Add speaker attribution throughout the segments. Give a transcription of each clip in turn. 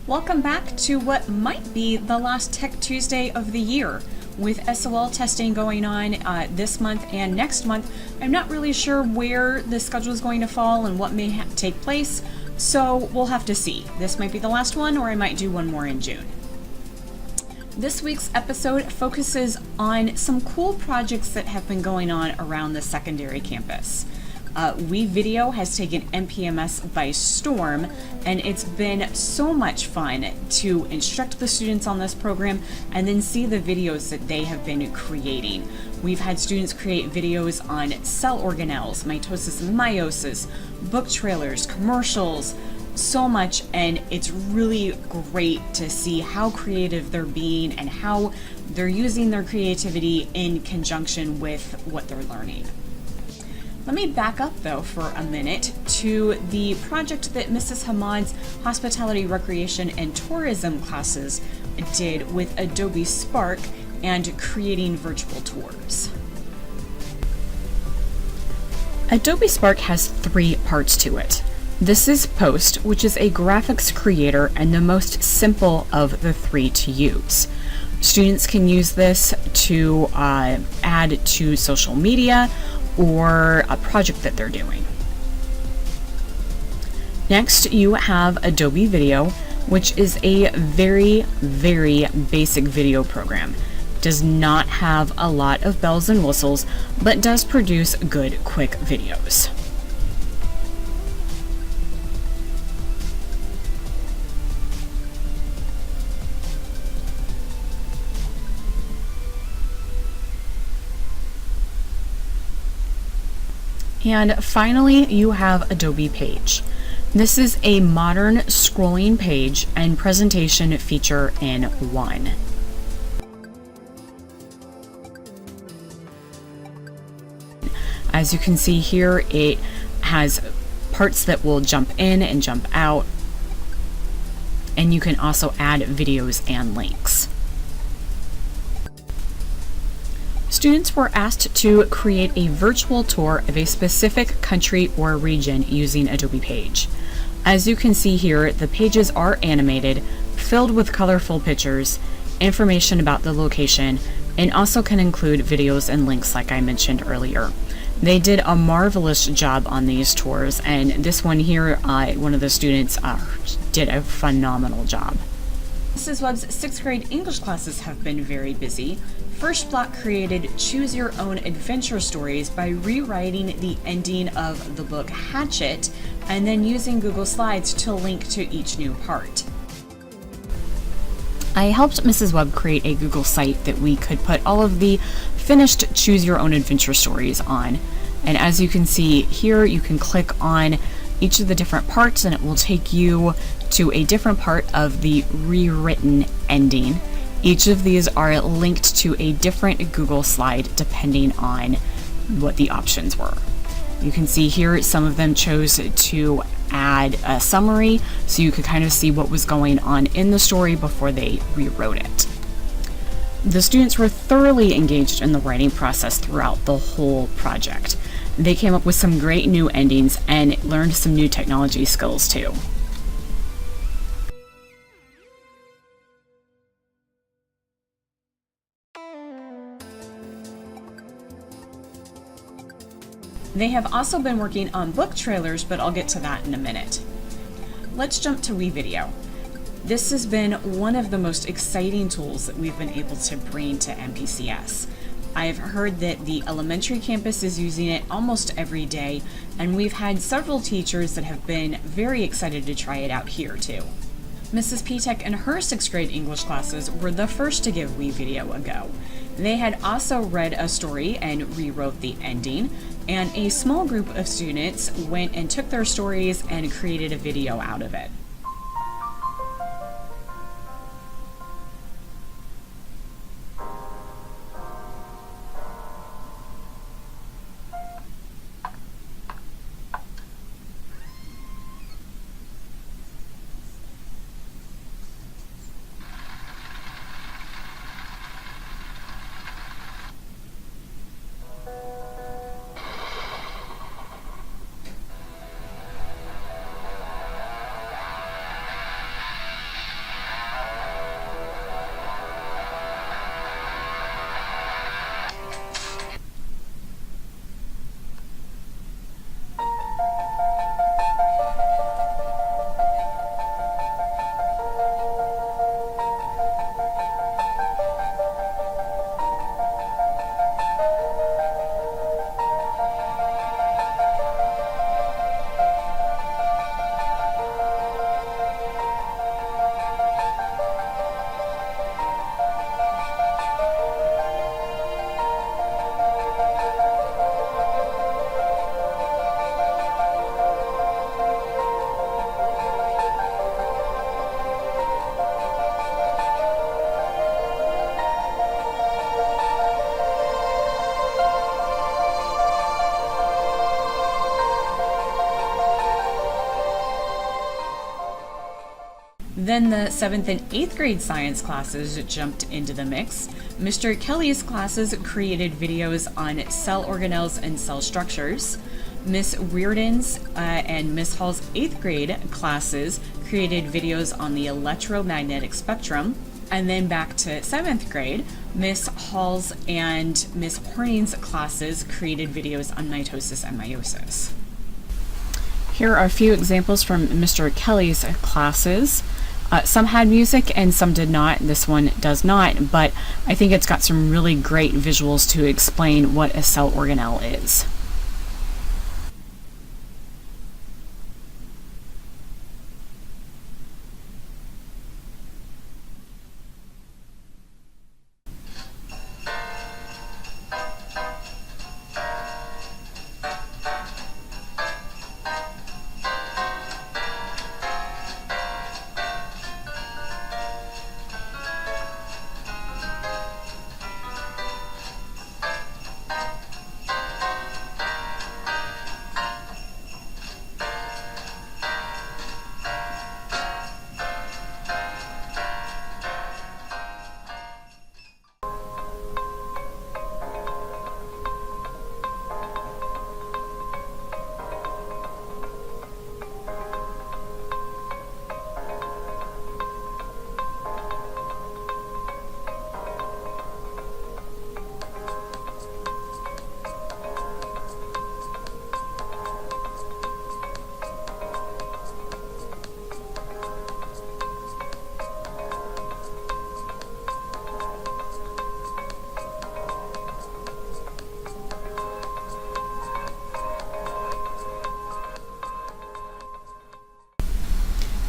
Speaker 1: Welcome back to what might be the last Tech Tuesday of the year. With SOL testing going on this month and next month, I'm not really sure where the schedule is going to fall and what may take place, so we'll have to see. This might be the last one, or I might do one more in June. This week's episode focuses on some cool projects that have been going on around the secondary campus. WeVideo has taken MPMS by storm, and it's been so much fun to instruct the students on this program and then see the videos that they have been creating. We've had students create videos on cell organelles, mitosis and meiosis, book trailers, commercials, so much, and it's really great to see how creative they're being and how they're using their creativity in conjunction with what they're learning. Let me back up though for a minute to the project that Mrs. Hamad's Hospitality, Recreation, and Tourism classes did with Adobe Spark and creating virtual tours. Adobe Spark has 3 parts to it. This is Post, which is a graphics creator and the most simple of the 3 to use. Students can use this to add to social media or a project that they're doing. Next, you have Adobe Video, which is a very, very basic video program. Does not have a lot of bells and whistles, but does produce good, quick videos. And finally, you have Adobe Page. This is a modern scrolling page and presentation feature in one. As you can see here, it has parts that will jump in and jump out, and you can also add videos and links. Students were asked to create a virtual tour of a specific country or region using Adobe Page. As you can see here, the pages are animated, filled with colorful pictures, information about the location, and also can include videos and links like I mentioned earlier. They did a marvelous job on these tours, and this one here, one of the students did a phenomenal job. Mrs. Webb's 6th grade English classes have been very busy. First Block created Choose Your Own Adventure stories by rewriting the ending of the book Hatchet and then using Google Slides to link to each new part. I helped Mrs. Webb create a Google site that we could put all of the finished Choose Your Own Adventure stories on. And as you can see here, you can click on each of the different parts and it will take you to a different part of the rewritten ending. Each of these are linked to a different Google slide depending on what the options were. You can see here some of them chose to add a summary so you could kind of see what was going on in the story before they rewrote it. The students were thoroughly engaged in the writing process throughout the whole project. They came up with some great new endings and learned some new technology skills too. They have also been working on book trailers, but I'll get to that in a minute. Let's jump to WeVideo. This has been one of the most exciting tools that we've been able to bring to MPCS. I've heard that the elementary campus is using it almost every day, and we've had several teachers that have been very excited to try it out here too. Mrs. Petak and her 6th grade English classes were the first to give WeVideo a go. They had also read a story and rewrote the ending, and a small group of students went and took their stories and created a video out of it. Then the 7th and 8th grade science classes jumped into the mix. Mr. Kelly's classes created videos on cell organelles and cell structures. Miss Reardon's and Miss Hall's 8th grade classes created videos on the electromagnetic spectrum. And then back to 7th grade, Miss Hall's and Miss Horning's classes created videos on mitosis and meiosis. Here are a few examples from Mr. Kelly's classes. Some had music and some did not. This one does not, but I think it's got some really great visuals to explain what a cell organelle is.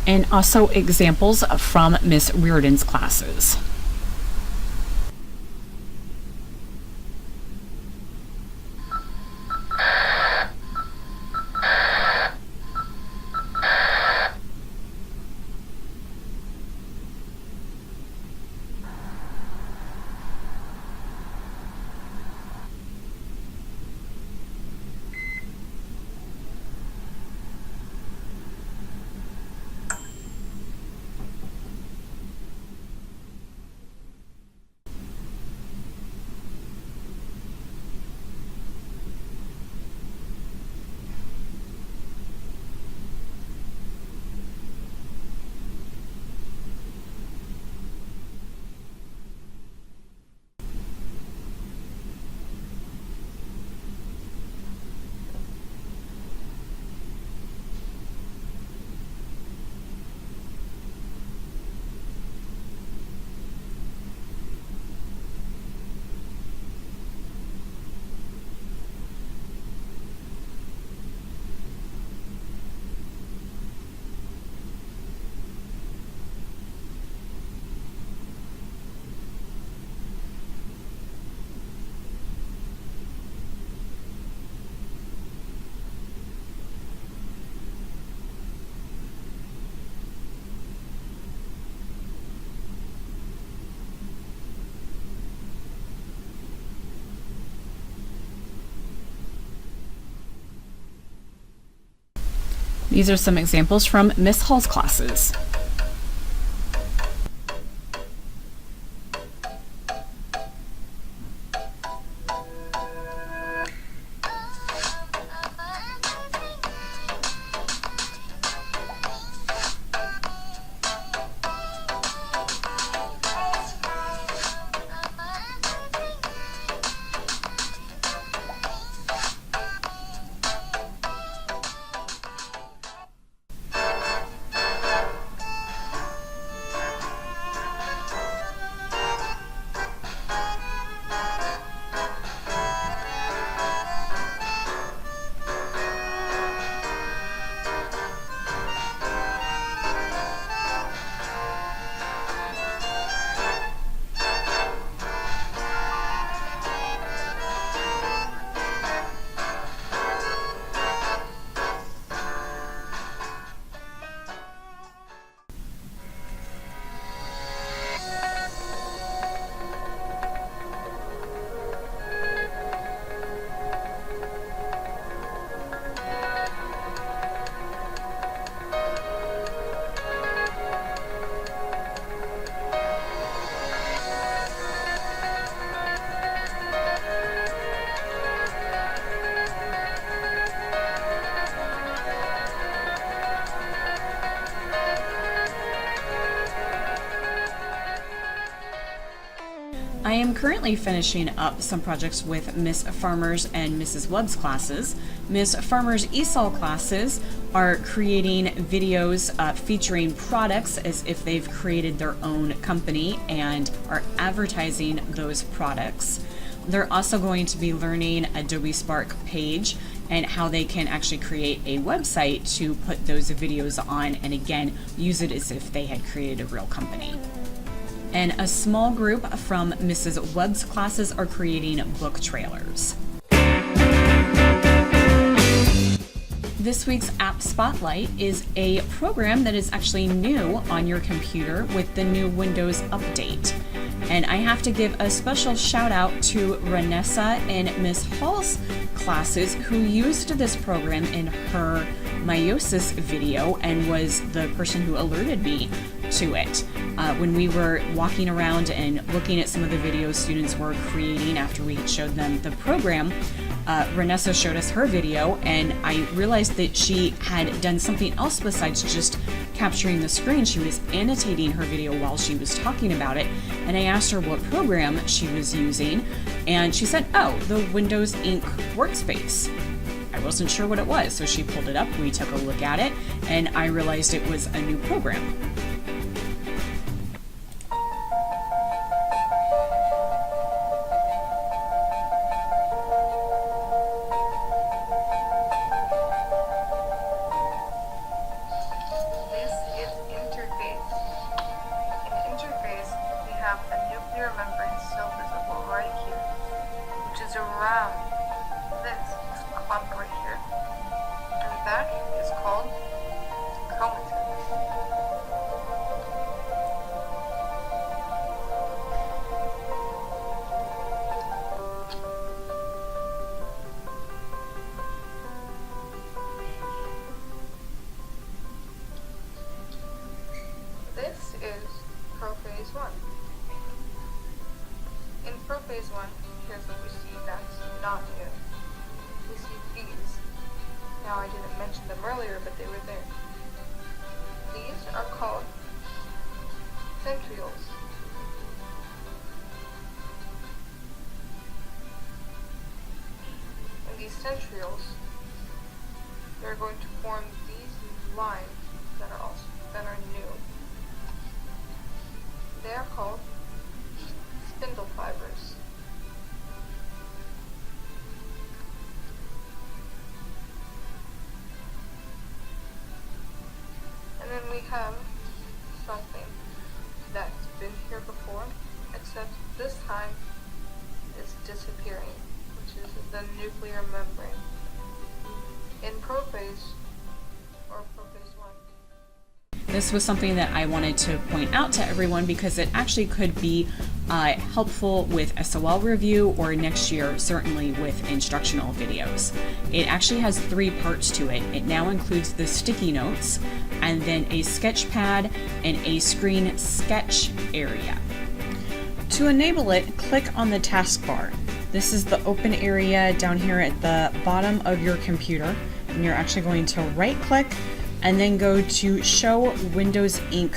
Speaker 1: And also examples from Miss Reardon's classes. These are some examples from Miss Hall's classes. currently finishing up some projects with Miss Farmer's and Mrs. Webb's classes. Miss Farmer's ESOL classes are creating videos featuring products as if they've created their own company and are advertising those products. They're also going to be learning Adobe Spark page and how they can actually create a website to put those videos on and again use it as if they had created a real company. And a small group from Mrs. Webb's classes are creating book trailers. This week's App Spotlight is a program that is actually new on your computer with the new Windows update. And I have to give a special shout out to Renessa and Miss Hall's classes who used this program in her meiosis video and was the person who alerted me to it. When we were walking around and looking at some of the videos students were creating after we had showed them the program, Renessa showed us her video and I realized that she had done something else besides just capturing the screen. She was annotating her video while she was talking about it, and I asked her what program she was using and she said, oh, the Windows Ink Workspace. I wasn't sure what it was, so she pulled it up, we took a look at it, and I realized it was a new program.
Speaker 2: Around this clump right here, and that is called chromatin. This is prophase 1. In prophase 1, here's what we see that's not here. We see these. Now I didn't mention them earlier, but they were there. These are called centrioles. And these centrioles, they're going to form these lines that are new. They are called spindle fibers. And then we have something that's been here before, except this time it's disappearing, which is the nuclear membrane. In prophase, or prophase 1.
Speaker 1: This was something that I wanted to point out to everyone because it actually could be helpful with SOL review or next year, certainly with instructional videos. It actually has 3 parts to it. It now includes the sticky notes and then a sketch pad and a screen sketch area. To enable it, click on the taskbar. This is the open area down here at the bottom of your computer, and you're actually going to right click and then go to Show Windows Ink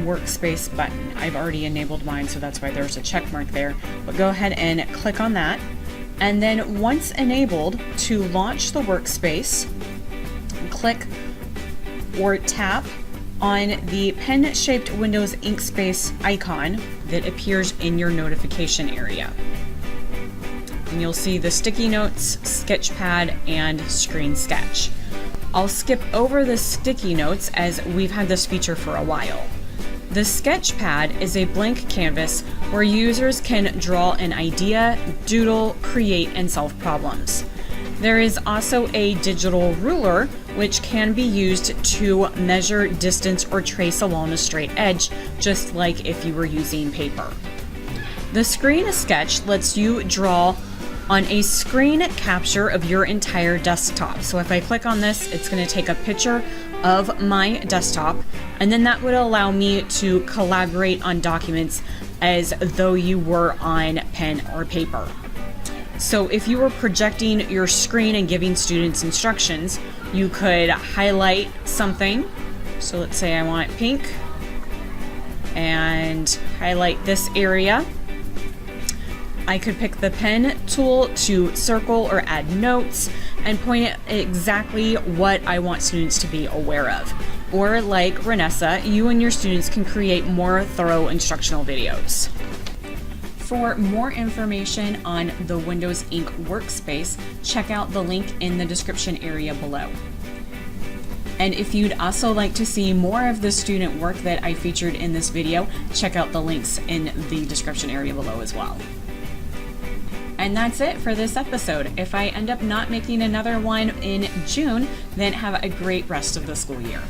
Speaker 1: Workspace button. I've already enabled mine, so that's why there's a check mark there, but go ahead and click on that. And then once enabled, to launch the workspace, click or tap on the pen-shaped Windows Inkspace icon that appears in your notification area. And you'll see the sticky notes, sketchpad, and screen sketch. I'll skip over the sticky notes as we've had this feature for a while. The sketchpad is a blank canvas where users can draw an idea, doodle, create, and solve problems. There is also a digital ruler which can be used to measure distance or trace along a straight edge, just like if you were using paper. The screen sketch lets you draw on a screen capture of your entire desktop. So if I click on this, it's going to take a picture of my desktop, and then that would allow me to collaborate on documents as though you were on pen or paper. So if you were projecting your screen and giving students instructions, you could highlight something. So let's say I want pink and highlight this area. I could pick the pen tool to circle or add notes and point at exactly what I want students to be aware of. Or like Renessa, you and your students can create more thorough instructional videos. For more information on the Windows Ink Workspace, check out the link in the description area below. And if you'd also like to see more of the student work that I featured in this video, check out the links in the description area below as well. And that's it for this episode. If I end up not making another one in June, then have a great rest of the school year.